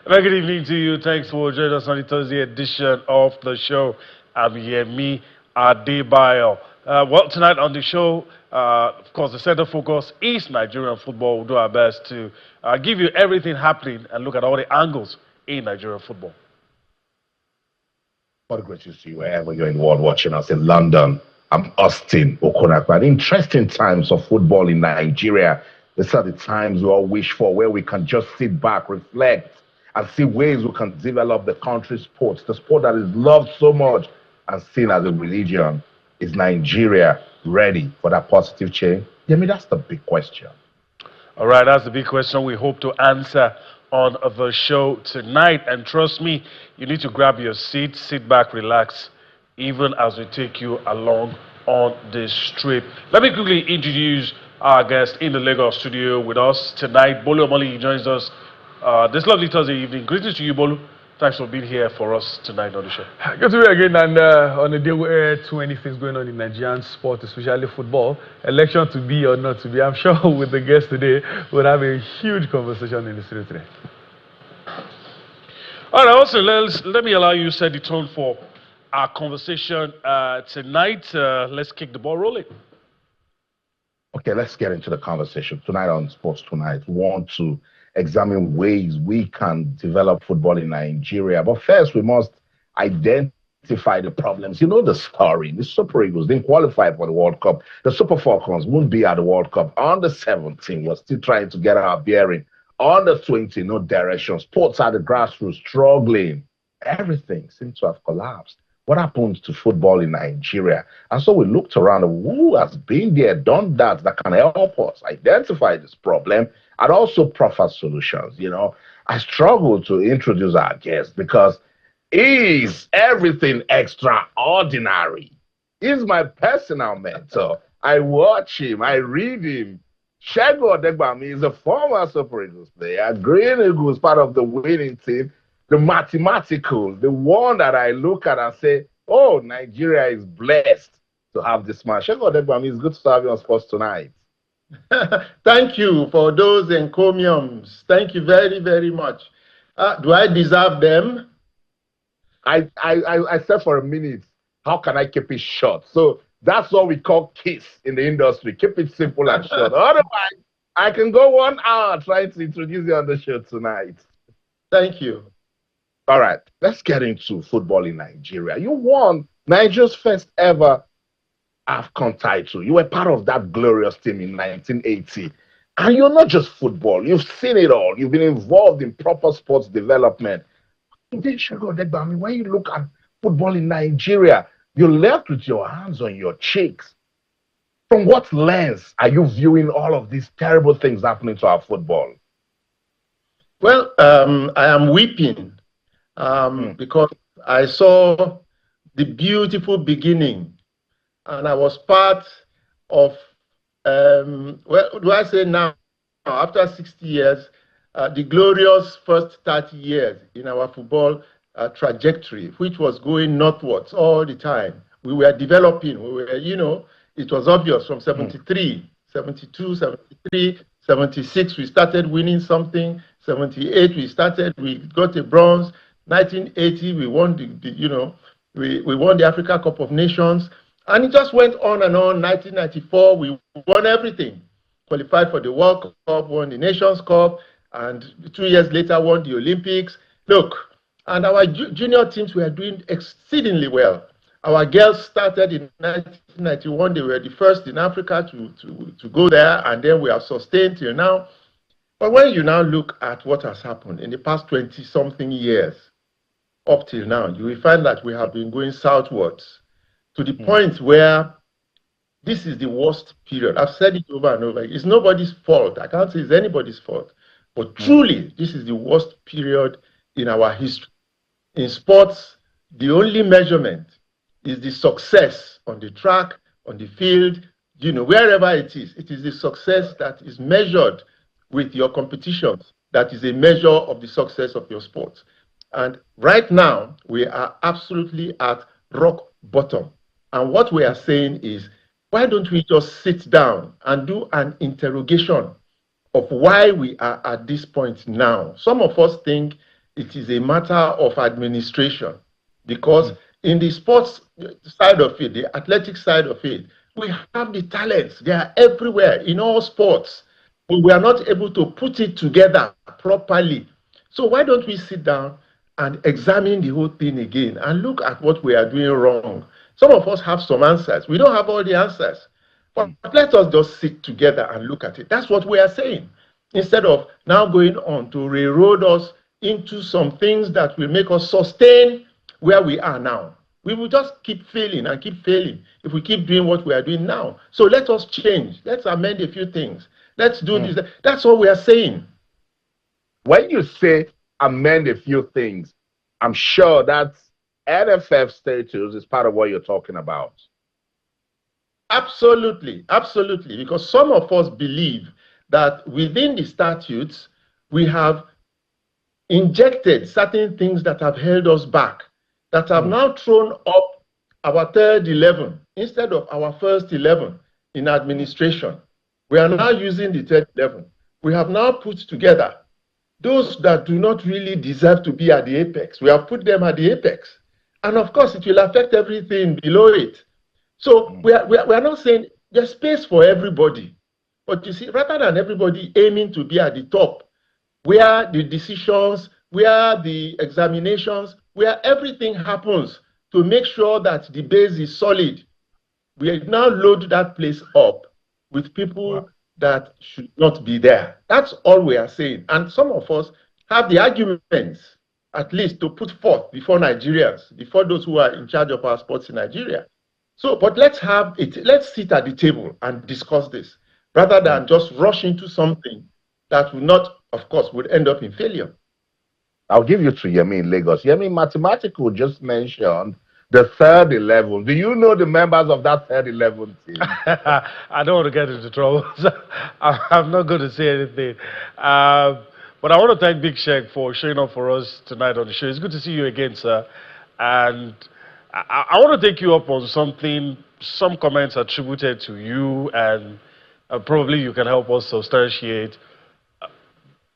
Very good evening to you. Thanks for joining us on the Thursday edition of the show. I'm Yemi Adebayo. Well, tonight on the show, of course, the center focus is Nigerian football. We'll do our best to give you everything happening and look at all the angles in Nigerian football. What a great to see you wherever you're in the world watching us in London. I'm Austin Okonakwa. Interesting times of football in Nigeria. These are the times we all wish for, where we can just sit back, reflect, and see ways we can develop the country's sports, the sport that is loved so much and seen as a religion. Is Nigeria ready for that positive change? Yeah, I mean, that's the big question. All right, that's the big question we hope to answer on the show tonight. And trust me, you need to grab your seat, sit back, relax, even as we take you along on this trip. Let me quickly introduce our guest in the Lagos studio with us tonight. Bolu Omoli joins us this lovely Thursday evening. Greetings to you, Bolu. Thanks for being here for us tonight on the show. Good to be again, and on a day where too many things going on in Nigerian sport, especially football, election to be or not to be. I'm sure with the guests today, we'll have a huge conversation in the studio today. All right, also, let me allow you to set the tone for our conversation tonight. Let's kick the ball rolling. Okay, let's get into the conversation. Tonight on Sports Tonight, we want to examine ways we can develop football in Nigeria. But first, we must identify the problems. You know the story. The Super Eagles didn't qualify for the World Cup. The Super Falcons won't be at the World Cup. Under 17, we're still trying to get our bearing. Under 20, no direction. Sports at the grassroots, struggling. Everything seems to have collapsed. What happens to football in Nigeria? And so we looked around, who has been there, done that can help us identify this problem and also proffer solutions. You know, I struggle to introduce our guest because he's everything extraordinary. He's my personal mentor. I watch him, I read him. Segun Odegbami is a former Super Eagles player, Green Eagles, part of the winning team. The mathematical, the one that I look at and say, oh, Nigeria is blessed to have this man. Segun Odegbami, it's good to have you on Sports Tonight. Thank you for those encomiums. Thank you very, very much. Do I deserve them? I said for a minute, how can I keep it short? So that's what we call KISS in the industry. Keep it simple and short. Otherwise, I can go 1 hour trying to introduce you on the show tonight. Thank you. All right, let's get into football in Nigeria. You won Nigeria's first ever AFCON title. You were part of that glorious team in 1980. And you're not just football. You've seen it all. You've been involved in proper sports development. When you look at football in Nigeria, you're left with your hands on your cheeks. From what lens are you viewing all of these terrible things happening to our football? Well, I am weeping. Because I saw the beautiful beginning, and I was part of, what do I say now, after 60 years, the glorious first 30 years in our football trajectory, which was going northwards all the time. We were developing, it was obvious from 73, 72, 73, 76, we started winning something, 78, we got a bronze. 1980, we won we won the Africa Cup of Nations, and it just went on and on. 1994, we won everything, qualified for the World Cup, won the Nations Cup, and 2 years later won the Olympics. Look, and our junior teams were doing exceedingly well. Our girls started in 1991; they were the first in Africa to go there, and then we have sustained till now. But when you now look at what has happened in the past 20-something years, up till now, you will find that we have been going southwards to the point where this is the worst period. I've said it over and over. It's nobody's fault. I can't say it's anybody's fault. But truly, this is the worst period in our history. In sports, the only measurement is the success on the track, on the field, wherever it is. It is the success that is measured with your competitions that is a measure of the success of your sport. And right now, we are absolutely at rock bottom. And what we are saying is, why don't we just sit down and do an interrogation of why we are at this point now? Some of us think it is a matter of administration. Because in the sports side of it, the athletic side of it, we have the talents. They are everywhere in all sports. But we are not able to put it together properly. So why don't we sit down and examine the whole thing again and look at what we are doing wrong? Some of us have some answers. We don't have all the answers. But let us just sit together and look at it. That's what we are saying. Instead of now going on to railroad us into some things that will make us sustain where we are now. We will just keep failing and keep failing if we keep doing what we are doing now. So let us change. Let's amend a few things. Let's do this. That's all we are saying. When you say amend a few things, I'm sure that NFF status is part of what you're talking about. Absolutely, absolutely. Because some of us believe that within the statutes, we have injected certain things that have held us back, that have now thrown up our third 11 instead of our first 11 in administration. We are now using the third 11. We have now put together those that do not really deserve to be at the apex. We have put them at the apex. And of course, it will affect everything below it. So we are not saying there's space for everybody. But you see, rather than everybody aiming to be at the top, where the decisions, where the examinations, where everything happens to make sure that the base is solid, we now load that place up with people that should not be there. That's all we are saying. And some of us have the arguments, at least, to put forth before Nigerians, before those who are in charge of our sports in Nigeria. So, but let's sit at the table and discuss this, rather than just rush into something that will not, of course, would end up in failure. I'll give you to Yemi in Lagos. Yemi, Mathematical just mentioned the third 11. Do you know the members of that third 11 team? I don't want to get into trouble. So I'm not going to say anything. But I want to thank Big Sheikh for showing up for us tonight on the show. It's good to see you again, sir. And I want to take you up on something, some comments attributed to you, and probably you can help us substantiate.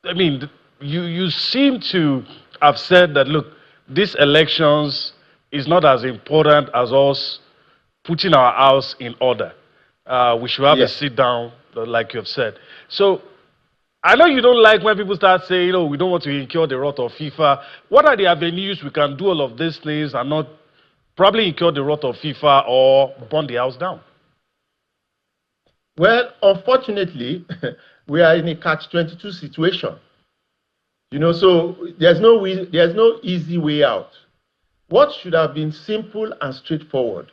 I mean, you seem to have said that, look, these elections is not as important as us putting our house in order. We should have a sit down, like you have said. So I know you don't like when people start saying, oh, we don't want to incur the wrath of FIFA. What are the avenues we can do all of these things and not probably incur the wrath of FIFA or burn the house down? Well, unfortunately, we are in a catch-22 situation. You know, so there's no easy way out. What should have been simple and straightforward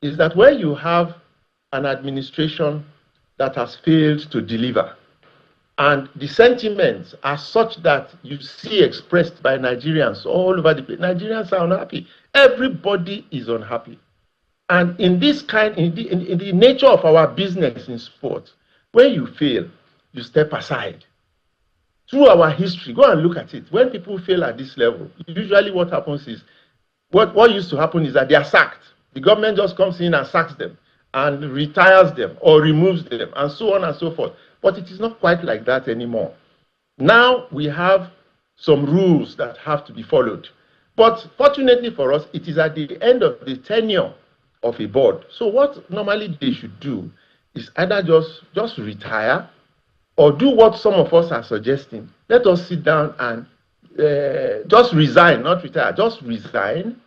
is that when you have an administration that has failed to deliver, and the sentiments are such that you see expressed by Nigerians all over the place, Nigerians are unhappy. Everybody is unhappy. And in this in the nature of our business in sports, when you fail, you step aside. Through our history, go and look at it. When people fail at this level, usually what happens is, what used to happen is that they are sacked. The government just comes in and sacks them and retires them or removes them and so on and so forth. But it is not quite like that anymore. Now we have some rules that have to be followed. But fortunately for us, it is at the end of the tenure of a board. So what normally they should do is either just retire or do what some of us are suggesting. Let us sit down and just resign, not retire, just resign,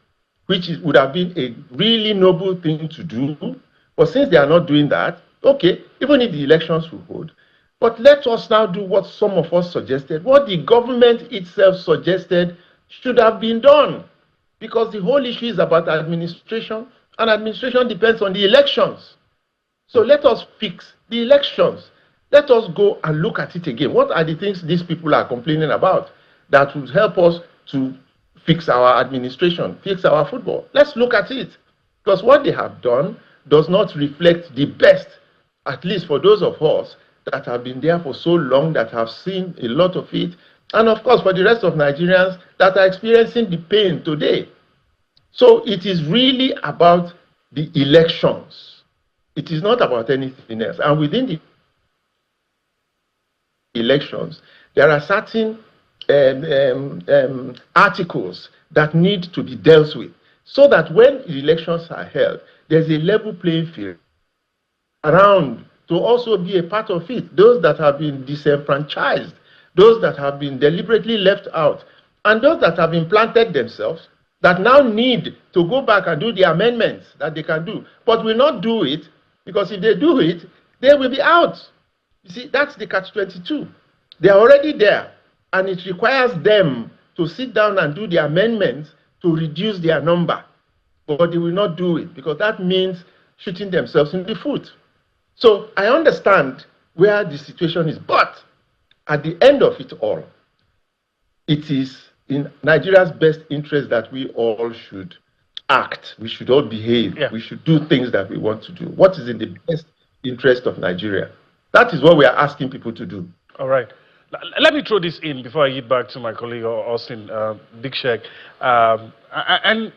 which would have been a really noble thing to do. But since they are not doing that, okay, even if the elections will hold, but let us now do what some of us suggested, what the government itself suggested should have been done. Because the whole issue is about administration, and administration depends on the elections. So let us fix the elections. Let us go and look at it again. What are the things these people are complaining about that would help us to fix our administration, fix our football? Let's look at it. Because what they have done does not reflect the best, at least for those of us that have been there for so long, that have seen a lot of it, and of course for the rest of Nigerians that are experiencing the pain today. So it is really about the elections. It is not about anything else. And within the elections, there are certain articles that need to be dealt with, so that when elections are held, there's a level playing field around to also be a part of it. Those that have been disenfranchised, those that have been deliberately left out, and those that have implanted themselves that now need to go back and do the amendments that they can do, but will not do it, because if they do it, they will be out. You see, that's the catch-22. They are already there, and it requires them to sit down and do the amendments to reduce their number, but they will not do it, because that means shooting themselves in the foot. So I understand where the situation is, but at the end of it all, it is in Nigeria's best interest that we all should act. We should all behave. Yeah. We should do things that we want to do. What is in the best interest of Nigeria? That is what we are asking people to do. All right. Let me throw this in before I get back to my colleague Austin, Big Shek. And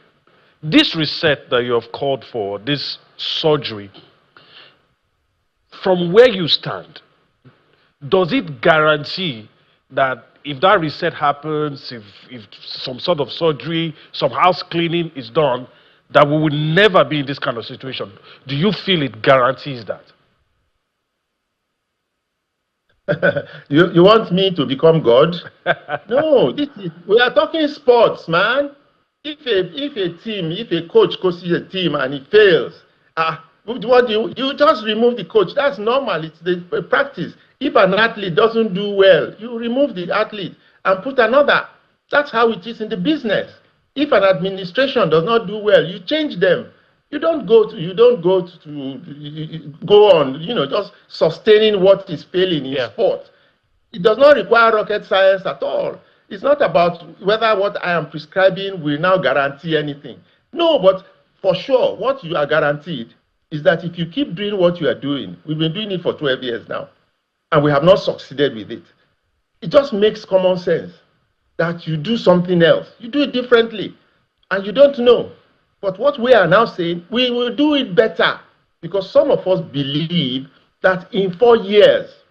this reset that you have called for, this surgery, from where you stand, does it guarantee that if that reset happens, if some sort of surgery, some house cleaning is done, that we will never be in this kind of situation? Do you feel it guarantees that? You want me to become God? No, we are talking sports, man. If a coach coaches a team and it fails, what do you just remove the coach? That's normal. It's the practice. If an athlete doesn't do well, you remove the athlete and put another. That's how it is in the business. If an administration does not do well, you change them. You don't go on, just sustaining what is failing in sport. It does not require rocket science at all. It's not about whether what I am prescribing will now guarantee anything. No, but for sure, what you are guaranteed is that if you keep doing what you are doing, we've been doing it for 12 years now, and we have not succeeded with it. It just makes common sense that you do something else. You do it differently, and you don't know. But what we are now saying, we will do it better, because some of us believe that in 4 years,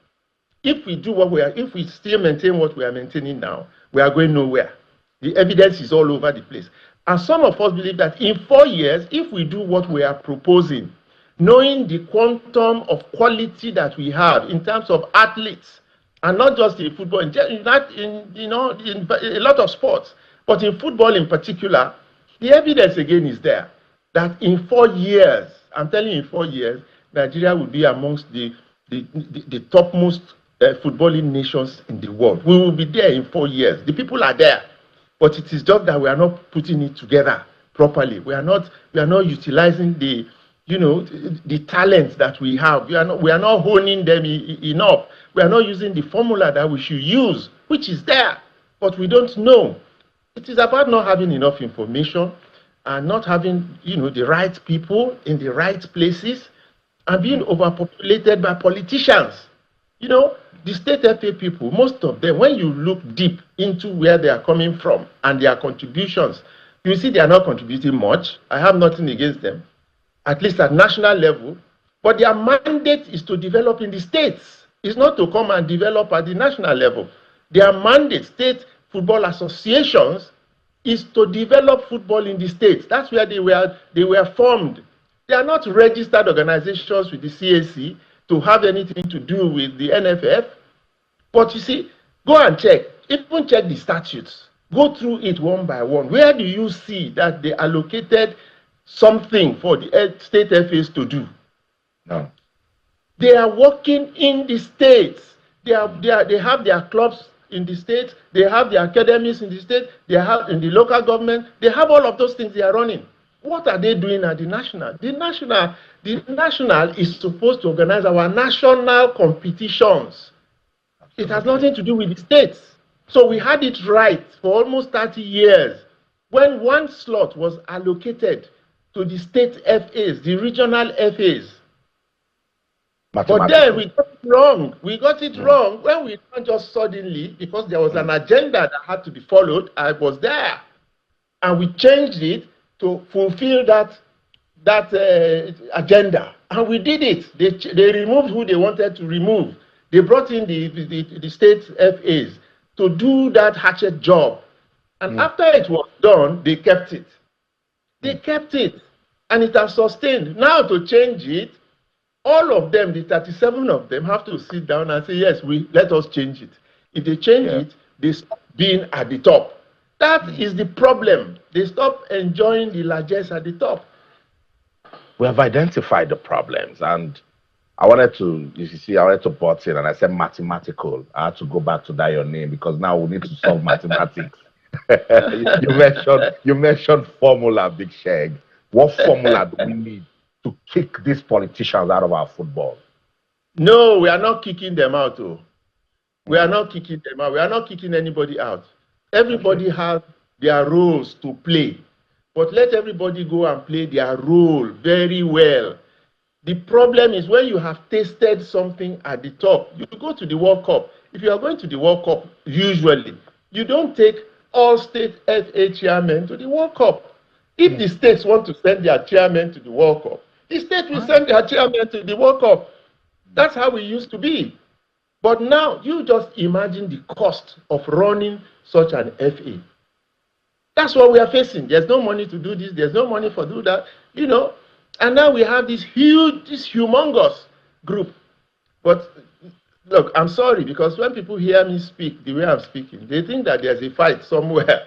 if we still maintain what we are maintaining now, we are going nowhere. The evidence is all over the place. And some of us believe that in 4 years, if we do what we are proposing, knowing the quantum of quality that we have in terms of athletes, and not just in football, in a lot of sports, but in football in particular, the evidence again is there that in 4 years, I'm telling you, in 4 years, Nigeria will be amongst the topmost footballing nations in the world. We will be there in 4 years. The people are there, but it is just that we are not putting it together properly. We are not utilizing the talents that we have. We are not honing them enough. We are not using the formula that we should use, which is there, but we don't know. It is about not having enough information and not having, the right people in the right places, and being overpopulated by politicians. The state FA people, most of them, when you look deep into where they are coming from and their contributions, you see they are not contributing much. I have nothing against them, at least at national level, but their mandate is to develop in the states. It's not to come and develop at the national level. Their mandate, state football associations, is to develop football in the states. That's where they were formed. They are not registered organizations with the CAC to have anything to do with the NFF. But you see, go and check, even check the statutes. Go through it one by one. Where do you see that they allocated something for the state FAs to do? No. They are working in the states. They have their clubs in the states. They have their academies in the state. They have in the local government. They have all of those things they are running. What are they doing at the national? The national is supposed to organize our national competitions. It has nothing to do with the states. So we had it right for almost 30 years when one slot was allocated to the state FAs, the regional FAs. But then we got it wrong. We got it wrong when we not just suddenly, because there was an agenda that had to be followed. I was there, and we changed it to fulfill that agenda, and we did it. They removed who they wanted to remove. They brought in the state FAs. to do that hatchet job. And after it was done, they kept it. They kept it. And it has sustained. Now to change it, all of them, the 37 of them, have to sit down and say, yes, let us change it. If they change it, they stop being at the top. That is the problem. They stop enjoying the largesse at the top. We have identified the problems, and I wanted to butt in, and I said mathematical. I had to go back to that your name because now we need to solve mathematics. you mentioned formula, Big Sheg. What formula do we need to kick these politicians out of our football? No, we are not kicking them out. Oh. We are not kicking them out. We are not kicking anybody out. Everybody has their roles to play. But let everybody go and play their role very well. The problem is when you have tasted something at the top, you go to the World Cup. If you are going to the World Cup, usually, you don't take all state FA chairmen to the World Cup. If the states want to send their chairman to the World Cup, the state will send their chairman to the World Cup. That's how we used to be. But now, you just imagine the cost of running such an FA. That's what we are facing. There's no money to do this. There's no money for do that. You know, and now we have this huge, this humongous group. But look, I'm sorry, because when people hear me speak the way I'm speaking, they think that there's a fight somewhere.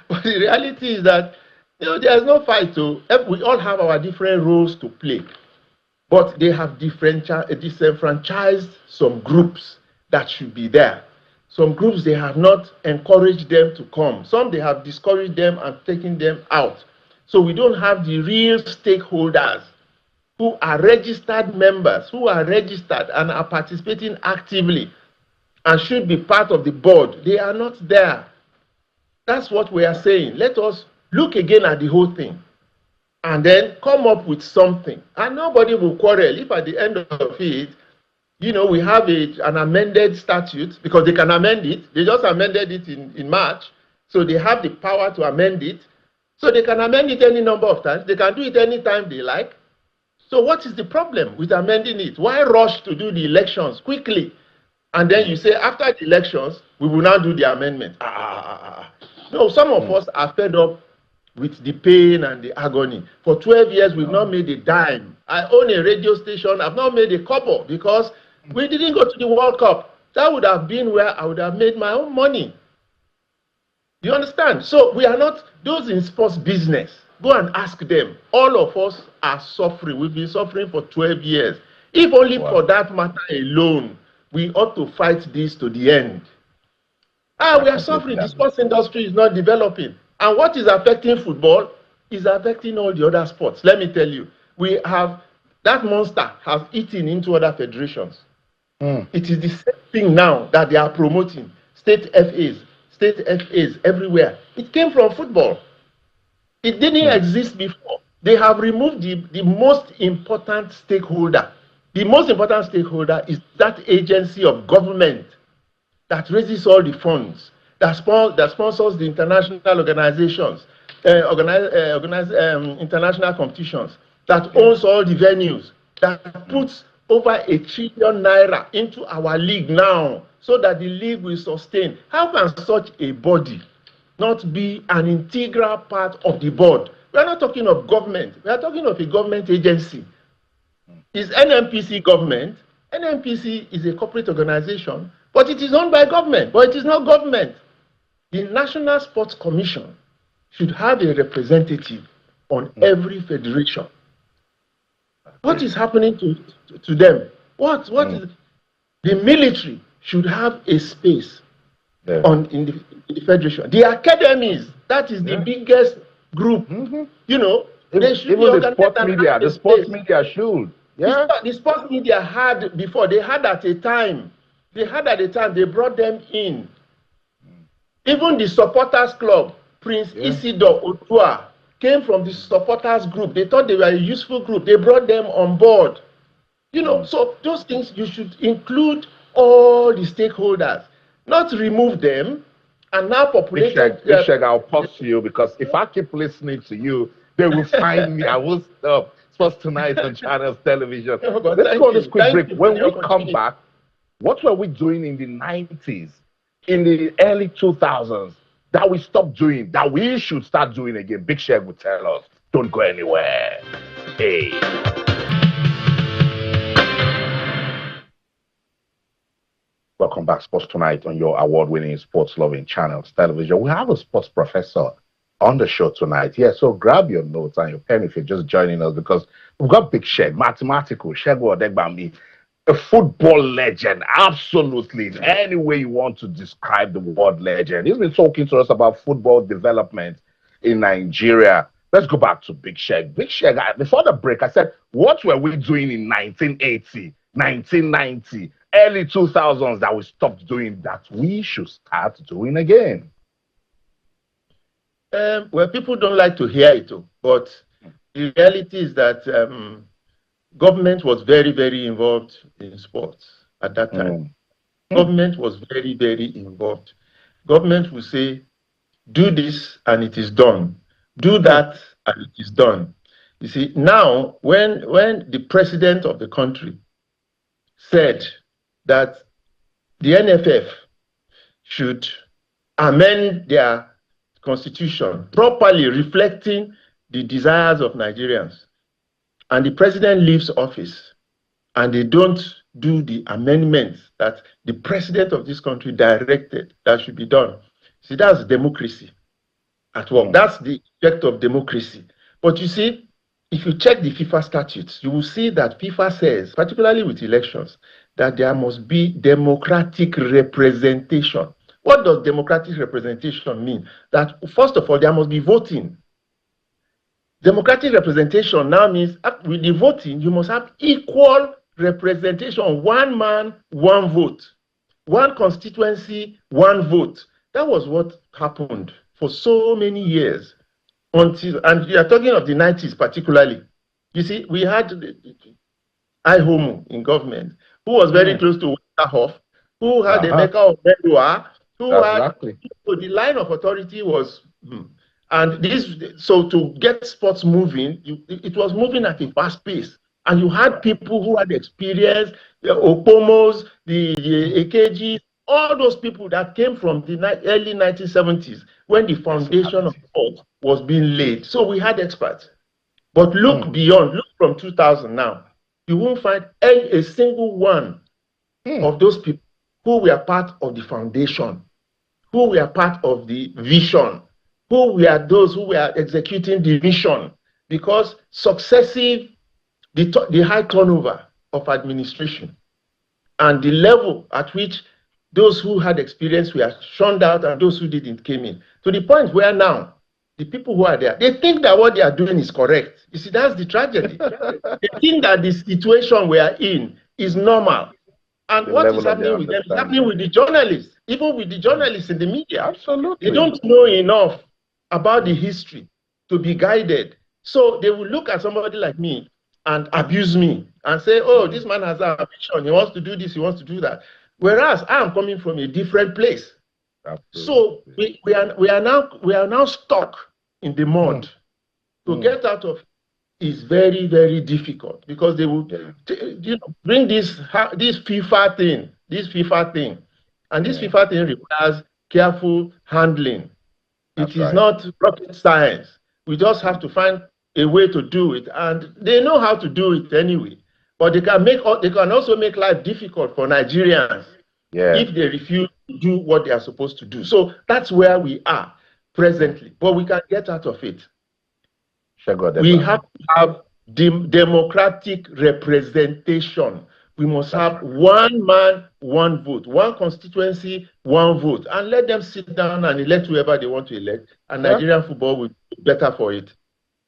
But the reality is that, you know, there's no fight. We all have our different roles to play. But they have disenfranchised some groups that should be there. Some groups, they have not encouraged them to come. Some, they have discouraged them and taken them out. So we don't have the real stakeholders who are registered members, who are registered and are participating actively and should be part of the board. They are not there. That's what we are saying. Let us look again at the whole thing and then come up with something. And nobody will quarrel if at the end of it, you know, we have an amended statute, because they can amend it. They just amended it in March. So they have the power to amend it. So they can amend it any number of times. They can do it any time they like. So what is the problem with amending it? Why rush to do the elections quickly? And then you say, after the elections, we will now do the amendment. No, some of us are fed up with the pain and the agony. For 12 years, we've not made a dime. I own a radio station. I've not made a couple because we didn't go to the World Cup. That would have been where I would have made my own money. You understand? So we are not those in sports business. Go and ask them. All of us are suffering. We've been suffering for 12 years. If only for that matter alone, we ought to fight this to the end. We are suffering. The sports industry is not developing. And what is affecting football is affecting all the other sports. Let me tell you, we have, that monster has eaten into other federations. It is the same thing now that they are promoting. State FAs everywhere. It came from football. It didn't exist before. They have removed the most important stakeholder. The most important stakeholder is that agency of government that raises all the funds, that sponsors the international organizations, international competitions, that owns all the venues, that puts over ₦1 trillion into our league now, so that the league will sustain. How can such a body not be an integral part of the board? We are not talking of government. We are talking of a government agency. Is NNPC government? NNPC is a corporate organization, but it is owned by government, but it is not government. The National Sports Commission should have a representative on every federation. What is happening to them? What is the military should have a space in the federation. The academies, that is the biggest group. You know, they should even the sports media. The sports media should. Yeah. The sports media had before. They had at a time. They brought them in. Even the supporters club, Prince Isidore Otua, came from the supporters group. They thought they were a useful group. They brought them on board. You know, so those things, you should include all the stakeholders, not remove them and now populate. Ishak, I'll pause you, because if I keep listening to you, they will find me. I will stop. Sports Tonight on Channels Television. Let's go on this quick break. When we come back, what were we doing in the 90s in the early 2000s that we stopped doing, that we should start doing again? Big Sheg would tell us. Don't go anywhere. Hey. Welcome back, Sports Tonight, on your award-winning, sports-loving channels, television. We have a sports professor on the show tonight. Yeah, so grab your notes and your pen if you're just joining us, because we've got Big Sheg, mathematical, Segun Odegbami, a football legend, absolutely, in any way you want to describe the word legend. He's been talking to us about football development in Nigeria. Let's go back to Big Sheg. Big Sheg, before the break, I said, what were we doing in 1980, 1990, early 2000s that we stopped doing that we should start doing again? Well, people don't like to hear it, but the reality is that government was very, very involved in sports at that time. Government was very, very involved. Government will say, do this and it is done. Do that and it is done. You see, now when the president of the country said that the NFF should amend their constitution properly reflecting the desires of Nigerians, and the president leaves office and they don't do the amendments that the president of this country directed that should be done. See, that's democracy at work. That's the effect of democracy. But you see, if you check the FIFA statutes, you will see that FIFA says, particularly with elections, that there must be democratic representation. What does democratic representation mean? That, first of all, there must be voting. Democratic representation now means with the voting, you must have equal representation. One man, one vote. One constituency, one vote. That was what happened for so many years. Until, and you are talking of the 90s particularly. You see, we had Ihomu in government, who was very close to Winterhoff, who had the maker of Medua, who had, so the line of authority was, and this, so to get sports moving, it was moving at a fast pace. And you had people who had experience, the Opomos, the AKGs, all those people that came from the early 1970s when the foundation of sport was being laid. So we had experts. But look beyond, look from 2000 now. You won't find a single one of those people who were part of the foundation, who were part of the vision, who were those who were executing the vision, because successive, the high turnover of administration and the level at which those who had experience were shunned out and those who didn't came in, to the point where now the people who are there, they think that what they are doing is correct. You see, that's the tragedy. They think that the situation we are in is normal. And what is happening with them is happening with the journalists, even with the journalists in the media. Absolutely. They don't know enough about the history to be guided. So they will look at somebody like me and abuse me and say, oh, this man has an ambition. He wants to do this, he wants to do that. Whereas I am coming from a different place. Absolutely. So we are now stuck in the mud. To get out of is very, very difficult, because they will bring this FIFA thing, and this FIFA thing requires careful handling. It is not rocket science. We just have to find a way to do it, and they know how to do it anyway. But they can also make life difficult for Nigerians if they refuse to do what they are supposed to do. So that's where we are presently, but we can get out of it. We have to have democratic representation. We must have one man, one vote, one constituency, one vote, and let them sit down and elect whoever they want to elect, and Nigerian football will be better for it.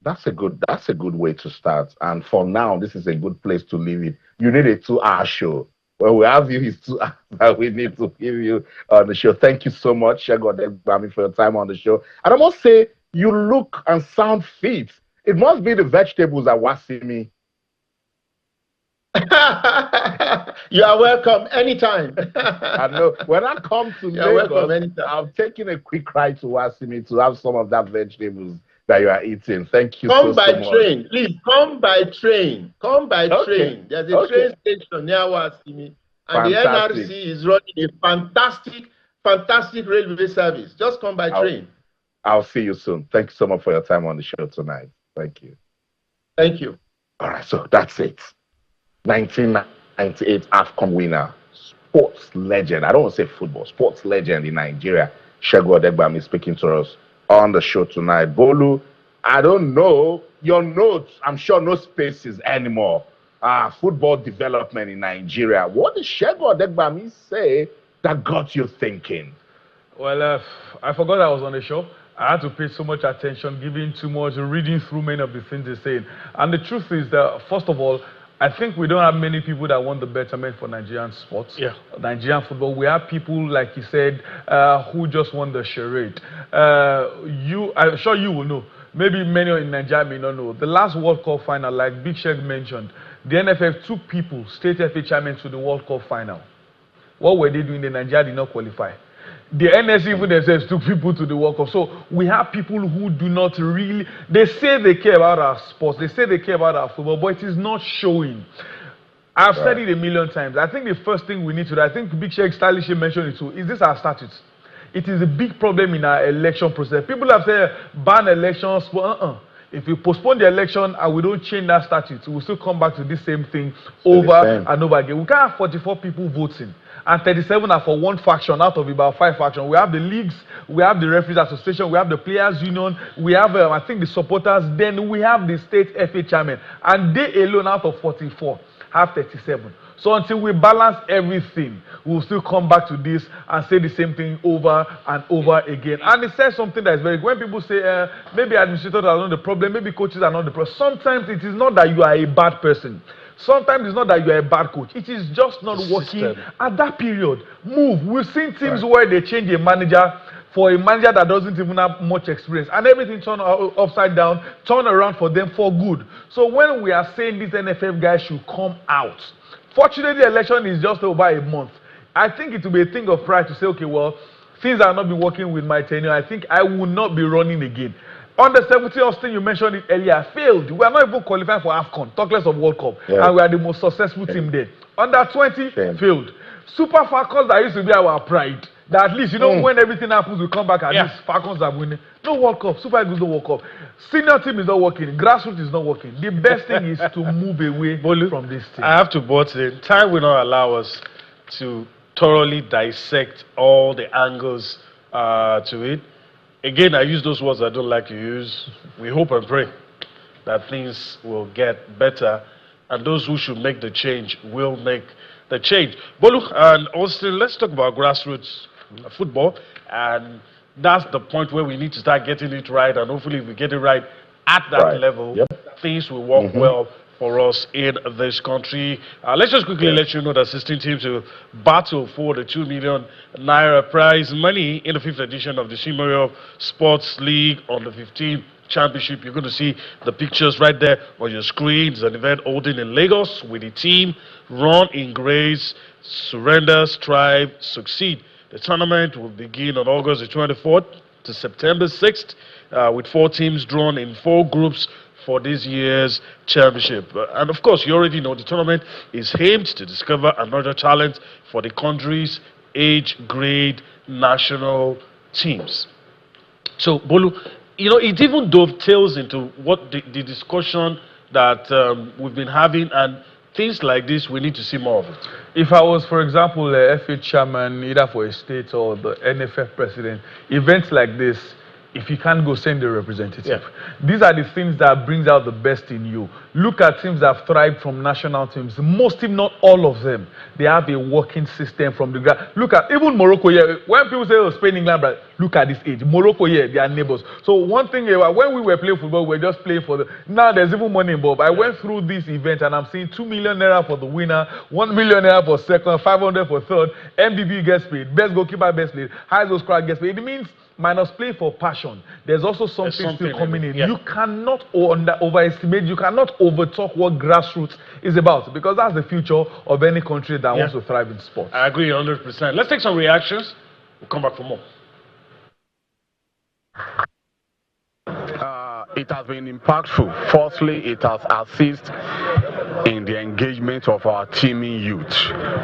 That's a good way to start. And for now, this is a good place to leave it. You need a 2-hour show. Well, we have you, it's 2 hours that we need to give you on the show. Thank you so much, Segun Odegbami, for your time on the show. And I must say, you look and sound fit. It must be the vegetables at Wasimi. You are welcome anytime. I know. When I come to Lagos, I'm taking a quick ride to Wasimi to have some of that vegetables that you are eating. Thank you so much. Come by train. Please, come by train. Come by train. There's a train station near Wasimi. And the NRC is running a fantastic railway service. Just come by train. I'll see you soon. Thank you so much for your time on the show tonight. Thank you. Thank you. All right, so that's it. 1998 AFCON winner, sports legend. I don't want to say football, sports legend in Nigeria. Segun Odegbami speaking to us on the show tonight. Bolu, I don't know your notes. I'm sure no spaces anymore. Football development in Nigeria. What did Segun Odegbami say that got you thinking? Well, I forgot I was on the show. I had to pay so much attention, giving too much, reading through many of the things they're saying. And the truth is that, first of all, I think we don't have many people that want the betterment for Nigerian sports, Nigerian football. We have people, like he said, who just want the charade. I'm sure you will know. Maybe many in Nigeria may not know. The last World Cup final, like Big Sheikh mentioned, the NFF took people, state FA chairmen, to the World Cup final. What were they doing? The Nigeria did not qualify. The NSC even themselves took people to the World Cup. So we have people who do not really, they say they care about our sports, they say they care about our football, but it is not showing. I've said it a million times. I think the first thing we need to do, I think Big Sheikh stylishly mentioned it too, is this our statutes? It is a big problem in our election process. People have said ban elections, but if we postpone the election and we don't change that statute, we'll still come back to this same thing over and over again. We can't have 44 people voting, and 37 are for one faction out of about 5 factions. We have the leagues, we have the referees association, we have the players union, we have I think the supporters, then we have the state FA chairman, and they alone out of 44 have 37. So until we balance everything, we'll still come back to this and say the same thing over and over again. And it says something that is very good. When people say, maybe administrators are not the problem, maybe coaches are not the problem, sometimes it is not that you are a bad person. Sometimes it's not that you are a bad coach. It is just not working at that period. Move. We've seen teams where they change a manager for a manager that doesn't even have much experience, and everything turn upside down, turn around for them for good. So when we are saying these NFF guys should come out, fortunately, the election is just over a month. I think it will be a thing of pride to say, okay, well, things are not been working with my tenure. I think I will not be running again. Under 17, Austin, you mentioned it earlier, failed. We are not even qualifying for AFCON, talk less of World Cup, and we are the most successful team there. Under 20, failed. Super Falcons that used to be our pride. That at least, you know, when everything happens, we come back and these Falcons are winning. No World Cup, Super Eagles no World Cup. Senior team is not working, grassroots is not working. The best thing is to move away from this team. I have to butt in. Time will not allow us to thoroughly dissect all the angles to it. Again, I use those words I don't like to use. We hope and pray that things will get better, and those who should make the change will make the change. Bolu and Austin, let's talk about grassroots football, and that's the point where we need to start getting it right, and hopefully if we get it right at that level, things will work well for us in this country. Let's just quickly let you know that 16 teams will battle for the 2 million naira prize money in the 5th edition of the Shimoyo Sports League on the 15th Championship. You're going to see the pictures right there on your screen. It's an event holding in Lagos with the team Run in Grace, Surrender, Strive, Succeed. The tournament will begin on August the 24th to September 6th with 4 teams drawn in 4 groups for this year's championship. And of course, you already know the tournament is aimed to discover another talent for the country's age grade national teams. So, Bolu, you know, it even dovetails into what the discussion that we've been having, and things like this, we need to see more of it. If I was, for example, a FA chairman, either for a state or the NFF president, events like this, if you can't go, send a representative. These are the things that brings out the best in you. Look at teams that have thrived from national teams. Most, if not all of them, they have a working system from the ground. Look at even Morocco here. When people say, oh, Spain, England, but look at this age. Morocco here, they are neighbors. So one thing, when we were playing football, we were just playing for the... Now there's even money involved. I went through this event and I'm seeing 2 million naira for the winner, 1 million naira for second, 500 for third, MBB gets paid, best goalkeeper gets paid, highest goal scorer gets paid. It means minus play for passion. There's also something still coming in. You cannot overestimate, you cannot overtalk what grassroots is about, because that's the future of any country that wants to thrive in sports. I agree 100%. Let's take some reactions. We'll come back for more. It has been impactful. Firstly, it has assisted in the engagement of our teaming youth,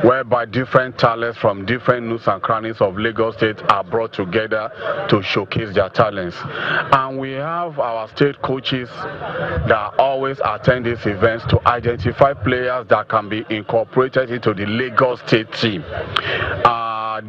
whereby different talents from different nooks and crannies of Lagos State are brought together to showcase their talents. And we have our state coaches that always attend these events to identify players that can be incorporated into the Lagos State team.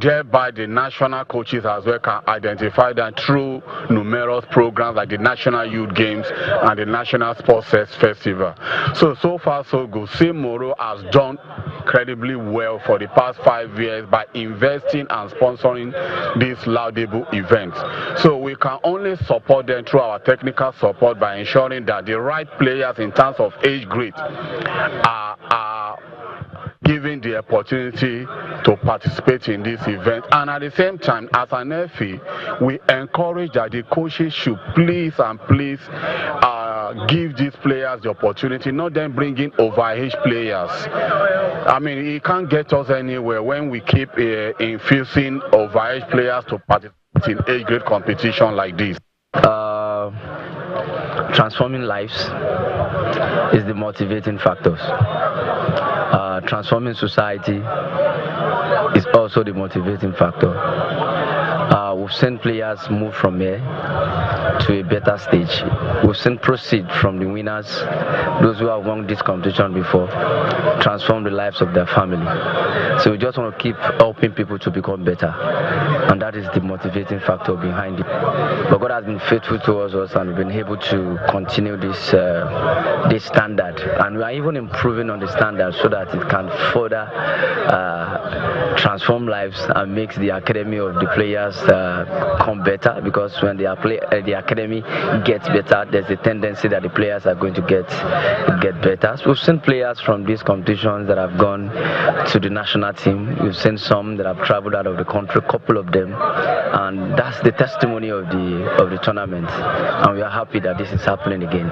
Thereby the national coaches as well can identify them through numerous programs like the National Youth Games and the National Sports Festival. So far so good. Moro has done incredibly well for the past 5 years by investing and sponsoring these laudable events. So we can only support them through our technical support by ensuring that the right players in terms of age grade are given the opportunity to participate in this event. And at the same time, as an FA, we encourage that the coaches should please give these players the opportunity, not them bringing overage players. I mean, it can't get us anywhere when we keep infusing overage players to participate in age grade competition like this. Transforming lives is the motivating factors. Transforming society is also the motivating factor. We've seen players move from here to a better stage. We've seen proceed from the winners, those who have won this competition before, transform the lives of their family. So we just want to keep helping people to become better, and that is the motivating factor behind it. But God has been faithful towards us, and we've been able to continue this standard, and we are even improving on the standard so that it can further transform lives and makes the academy of the players come better, because when the academy gets better, there's a tendency that the players are going to get better. So we've seen players from these competitions that have gone to the national team. We've seen some that have traveled out of the country, a couple of them, and that's the testimony of the tournament, and we are happy that this is happening again.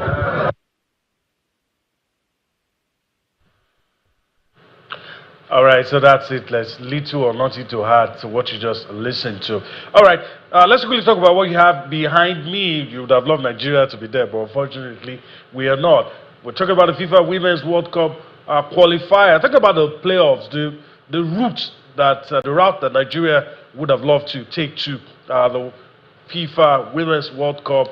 All right, so that's it. Let's little or nothing to add to what you just listened to. All right, let's quickly talk about what you have behind me. You would have loved Nigeria to be there, but unfortunately, we are not. We're talking about the FIFA Women's World Cup qualifier. Talk about the playoffs, the route that Nigeria would have loved to take to the FIFA Women's World Cup.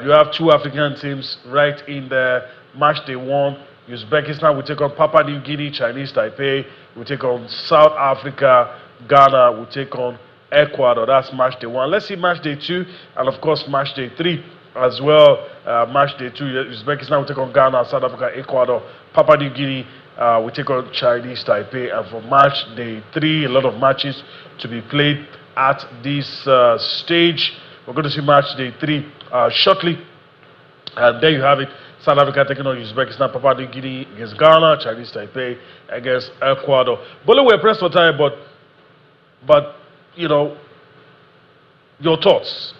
You have two African teams right in there. Match day 1. Uzbekistan will take on Papua New Guinea, Chinese Taipei will take on South Africa, Ghana will take on Ecuador. That's match day 1. Let's see match day 2, and of course match day 3 as well. Match day 2, Uzbekistan will take on Ghana, South Africa, Ecuador, Papua New Guinea will take on Chinese Taipei. And for match day 3, a lot of matches to be played at this stage. We're going to see match day 3 shortly, and there you have it. South Africa taking on Uzbekistan, Papua New Guinea against Ghana, Chinese Taipei against Ecuador. Bolo, we're pressed for time, but you know, your thoughts.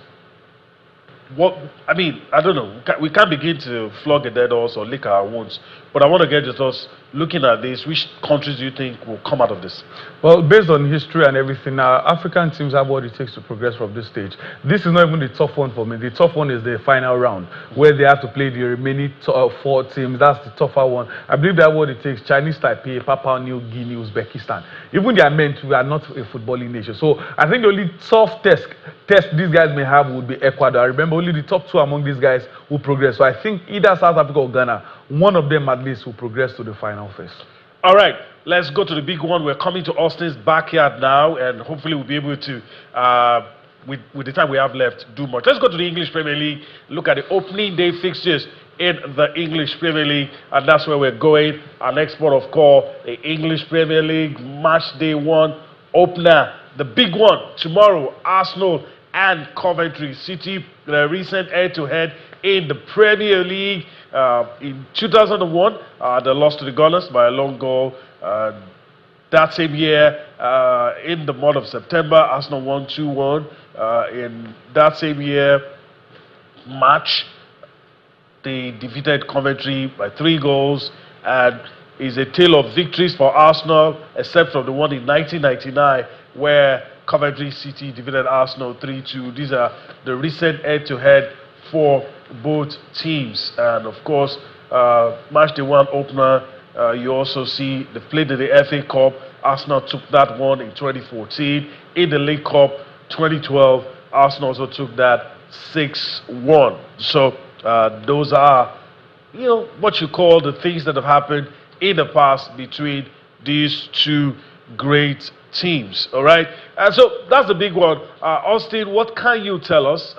What I mean, I don't know. We can't begin to flog a dead horse or lick our wounds, but I want to get your thoughts. Looking at this, which countries do you think will come out of this? Well, based on history and everything, African teams have what it takes to progress from this stage. This is not even the tough one for me. The tough one is the final round, where they have to play the remaining 4 teams. That's the tougher one. I believe that's what it takes. Chinese Taipei, Papua New Guinea, Uzbekistan. Even their men too are not a footballing nation. So I think the only tough test these guys may have would be Ecuador. I remember only the top 2 among these guys will progress. So I think either South Africa or Ghana, one of them at least will progress to the final phase. All right, let's go to the big one. We're coming to Austin's backyard now, and hopefully we'll be able to, with the time we have left, do much. Let's go to the English Premier League, look at the opening day fixtures in the English Premier League, and that's where we're going. Our next port of call, the English Premier League, match day 1, opener, the big one, tomorrow, Arsenal and Coventry City, the recent head-to-head in the Premier League. In 2001, they lost to the Gunners by a long goal. That same year, in the month of September, Arsenal won 2-1. In that same year, March, they defeated Coventry by 3 goals. And it's a tale of victories for Arsenal, except for the one in 1999, where Coventry City defeated Arsenal 3-2. These are the recent head-to-head for both teams. And of course, match day 1 opener, You also see they played in the FA Cup. Arsenal took that one in 2014. In the League Cup 2012, Arsenal also took that 6-1. So those are, what you call the things that have happened in the past between these two great teams. All right, and so that's the big one. Austin, what can you tell us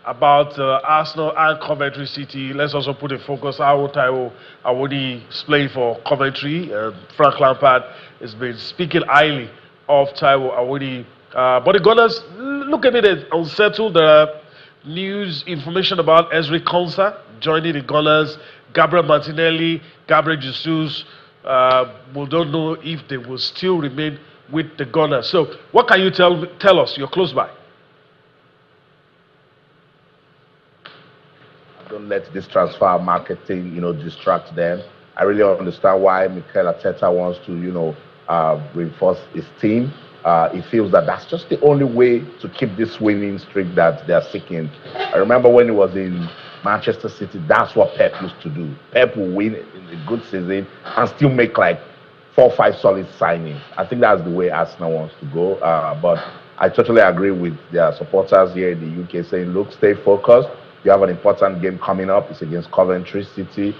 about Arsenal and Coventry City? Let's also put a focus. Taiwo Awoni is playing for Coventry. Frank Lampard has been speaking highly of Taiwo Awoni. But the Gunners look a bit unsettled. There are news information about Ezri Konsa joining the Gunners, Gabriel Martinelli, Gabriel Jesus. We don't know if they will still remain with the Gunners. So what can you tell us? You're close by. Don't let this transfer marketing, distract them. I really understand why Mikel Arteta wants to, reinforce his team. He feels that that's just the only way to keep this winning streak that they're seeking. I remember when he was in Manchester City, that's what Pep used to do. Pep will win in a good season and still make like 4 or 5 solid signings. I think that's the way Arsenal wants to go. But I totally agree with their supporters here in the UK saying, look, stay focused. You have an important game coming up. It's against Coventry City.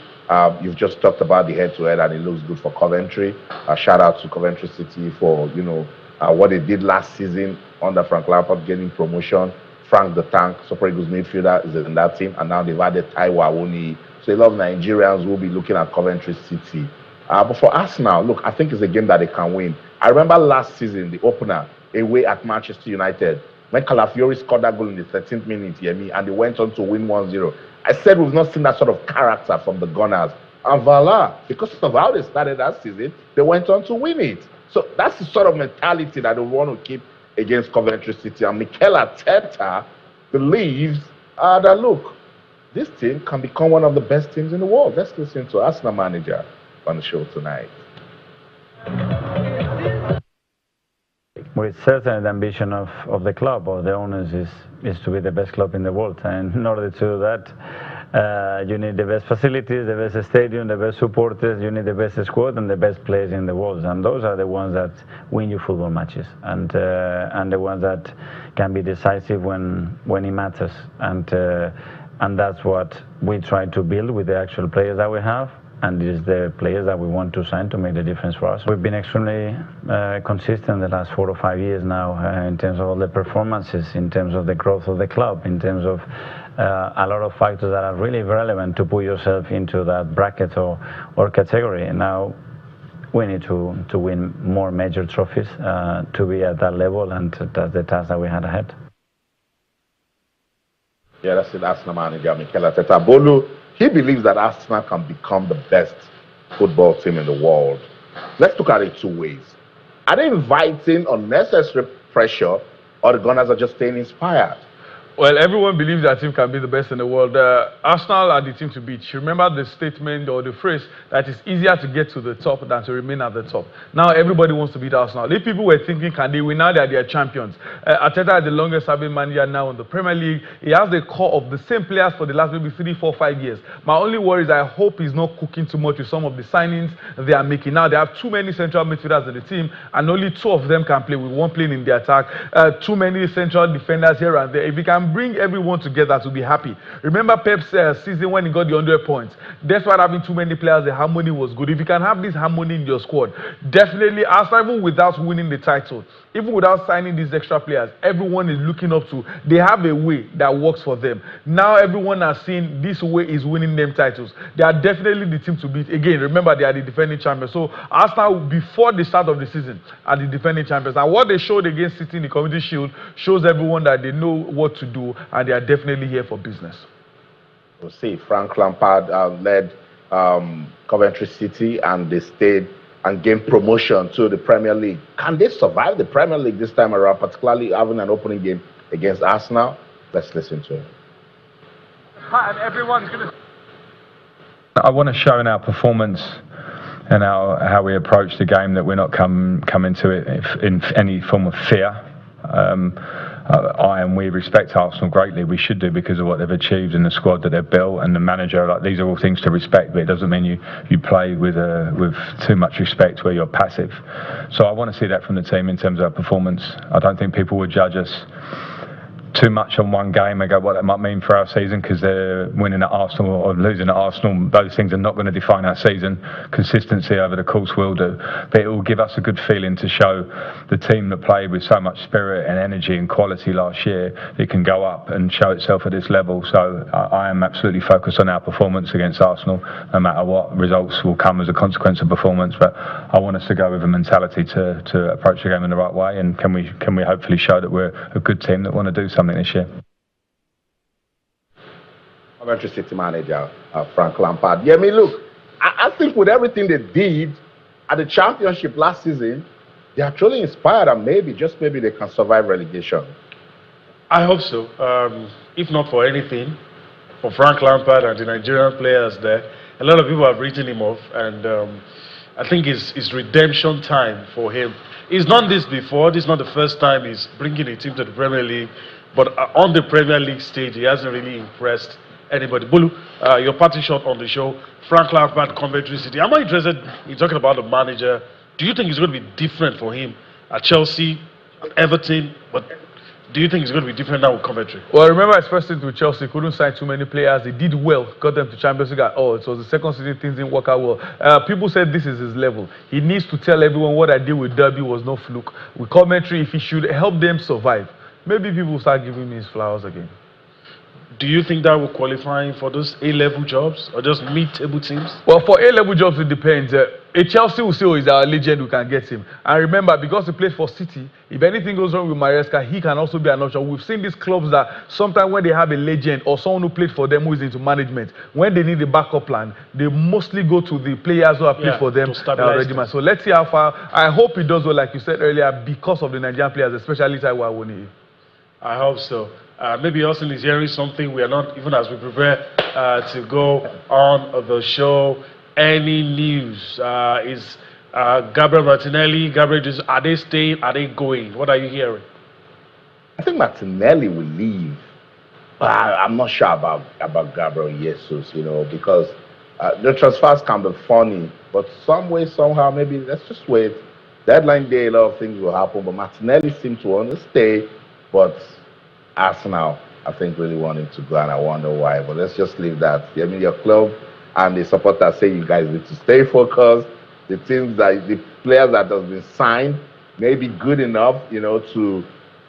You've just talked about the head-to-head, and it looks good for Coventry. Shout out to Coventry City for, what they did last season under Frank Lampard, getting promotion. Frank the Tank, Super Eagles midfielder, is in that team, and now they've added Taiwo Awoni. So a lot of Nigerians will be looking at Coventry City. But for Arsenal, look, I think it's a game that they can win. I remember last season, the opener, away at Manchester United, when Calafiori scored that goal in the 13th minute, and they went on to win 1-0. I said we've not seen that sort of character from the Gunners. And voila, because of how they started that season, they went on to win it. So that's the sort of mentality that they want to keep against Coventry City. And Mikel Arteta believes that, look, this team can become one of the best teams in the world. Let's listen to Arsenal manager on the show tonight. With certain ambition of the club or the owners is to be the best club in the world, and in order to do that, you need the best facilities, the best stadium, the best supporters. You need the best squad and the best players in the world, and those are the ones that win you football matches, and the ones that can be decisive when it matters, and that's what we try to build with the actual players that we have. And it is the players that we want to sign to make the difference for us. We've been extremely consistent the last 4 or 5 years now in terms of all the performances, in terms of the growth of the club, in terms of a lot of factors that are really relevant to put yourself into that bracket or category. And now we need to win more major trophies to be at that level, and that's the task that we had ahead. Yeah, that's it. Arsenal manager Mikel Arteta. Bolu, he believes that Arsenal can become the best football team in the world. Let's look at it 2 ways. Are they inviting unnecessary pressure, or the Gunners are just staying inspired? Well, everyone believes their team can be the best in the world. Arsenal are the team to beat. Remember the statement or the phrase that it's easier to get to the top than to remain at the top. Now everybody wants to beat Arsenal. If people were thinking, can they win? Now they are their champions. Arteta is the longest serving manager now in the Premier League. He has the core of the same players for the last maybe 3, 4, 5 years. My only worry is I hope he's not cooking too much with some of the signings they are making. Now they have too many central midfielders in the team, and only 2 of them can play, with 1 playing in the attack. Too many central defenders here and there. If he can bring everyone together to be happy. Remember Pep's season when he got the 100 points. Despite having too many players, the harmony was good. If you can have this harmony in your squad, definitely Arsenal, even without winning the title, even without signing these extra players, everyone is looking up to. They have a way that works for them. Now everyone has seen this way is winning them titles. They are definitely the team to beat. Again, remember they are the defending champions. So Arsenal, before the start of the season, are the defending champions. And what they showed against City in the Community Shield shows everyone that they know what to do, and they are definitely here for business. We'll see. Frank Lampard led Coventry City, and they stayed and gained promotion to the Premier League. Can they survive the Premier League this time around, particularly having an opening game against Arsenal? Let's listen to it. And everyone's going to... I want to show in our performance and how we approach the game that we're not come into it in any form of fear. we respect Arsenal greatly. We should do, because of what they've achieved and the squad that they've built and the manager. Like, these are all things to respect, but it doesn't mean you play with too much respect where you're passive. So I want to see that from the team in terms of our performance. I don't think people would judge us too much on one game and go what that might mean for our season, because they're winning at Arsenal or losing at Arsenal. Those things are not going to define our season. Consistency over the course will do, but it will give us a good feeling to show the team that played with so much spirit and energy and quality last year, it can go up and show itself at this level. So I am absolutely focused on our performance against Arsenal, no matter what results will come as a consequence of performance. But I want us to go with a mentality to approach the game in the right way, and can we hopefully show that we're a good team that want to do something this year. Coventry City manager Frank Lampard. Yeah, I mean, look, I think with everything they did at the championship last season, they're actually inspired, and maybe, just maybe, they can survive relegation. I hope so. If not for anything, for Frank Lampard and the Nigerian players there, a lot of people have written him off, and I think it's redemption time for him. He's done this before. This is not the first time he's bringing a team to the Premier League. But on the Premier League stage, he hasn't really impressed anybody. Bulu, your party shot on the show, Frank Lampard, Coventry City. I'm not interested in talking about the manager. Do you think it's going to be different for him at Chelsea, at Everton? But do you think it's going to be different now with Coventry? Well, remember his first season with Chelsea, couldn't sign too many players. He did well, got them to Champions League at all. It was the second season, things didn't work out well. People said this is his level. He needs to tell everyone what I did with Derby was no fluke. With Coventry, if he should help them survive, maybe people will start giving me his flowers again. Do you think that will qualify him for those A-level jobs or just mid-table teams? Well, for A-level jobs, it depends. Chelsea will say, oh, he's our legend, we can get him. And remember, because he plays for City, if anything goes wrong with Maresca, he can also be an option. We've seen these clubs that sometimes when they have a legend or someone who played for them who is into management, when they need a backup plan, they mostly go to the players who have played for them that are already man. So let's see how far. I hope he does well, like you said earlier, because of the Nigerian players, especially Taiwo Awoniyi. I hope so. Maybe Austin is hearing something we are not, even as we prepare to go on the show. Any news? Is Gabriel Martinelli, Gabriel Jesus, are they staying? Are they going? What are you hearing? I think Martinelli will leave. But I'm not sure about Gabriel Jesus, because the transfers can be funny, but some way, somehow, maybe let's just wait. Deadline day, a lot of things will happen, but Martinelli seems to want to stay, but Arsenal, I think, really want him to go, and I wonder why. But let's just leave that. I mean, your club and the supporters say you guys need to stay focused. The players that have been signed may be good enough, to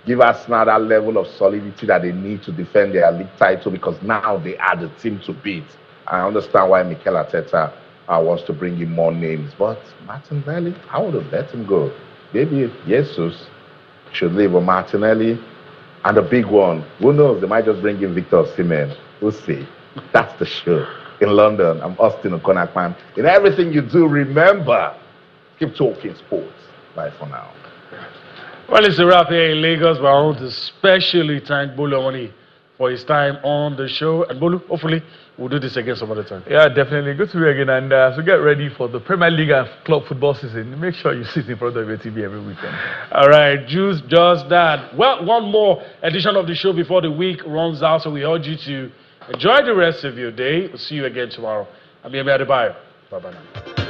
give Arsenal that level of solidity that they need to defend their league title, because now they are the team to beat. I understand why Mikel Arteta wants to bring in more names, but Martinelli, I would have let him go. Maybe Jesus should leave, or Martinelli. And the big one, who knows, they might just bring in Victor Osimhen. We'll see. That's the show. In London, I'm Austin Okonakman. In everything you do, remember, keep talking sports. Bye for now. Well, it's a wrap here in Lagos, but I want to especially thank Bolu Awoniyi for his time on the show. And Bolu, hopefully, we'll do this again some other time. Yeah, definitely. Good to be again. And so get ready for the Premier League and club football season. Make sure you sit in front of your TV every weekend. All right, Juice does that. Well, one more edition of the show before the week runs out, so we urge you to enjoy the rest of your day. We'll see you again tomorrow. I'm Yemi Adebayo. Bye-bye now.